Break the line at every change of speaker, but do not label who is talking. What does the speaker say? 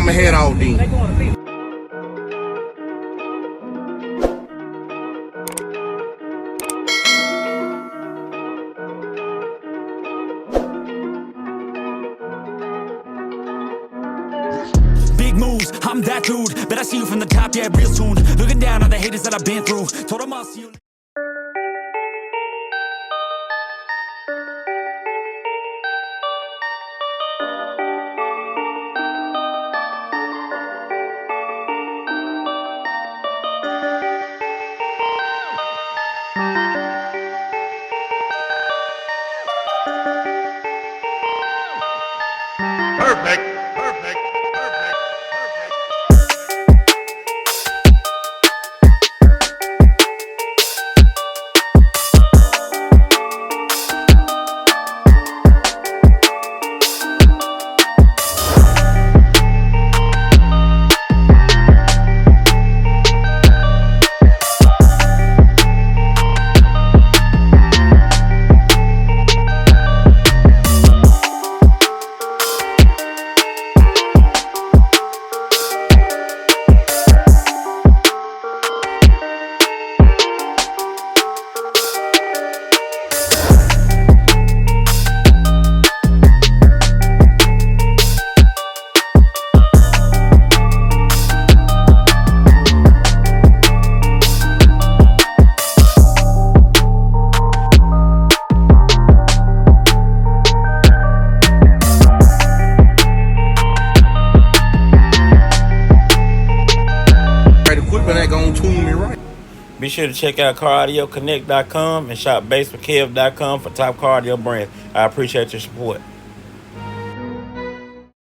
I'ma head out then.
Big moves, I'm that dude. Bet I see you from the top, yeah, real soon. Looking down on the haters that I've been through. Told them I'll see you.
Perfect, perfect, perfect, perfect.
Be sure to check out CarAudioConnect.com and shop BASSWITHKEV.com for top car audio brands. I appreciate your support.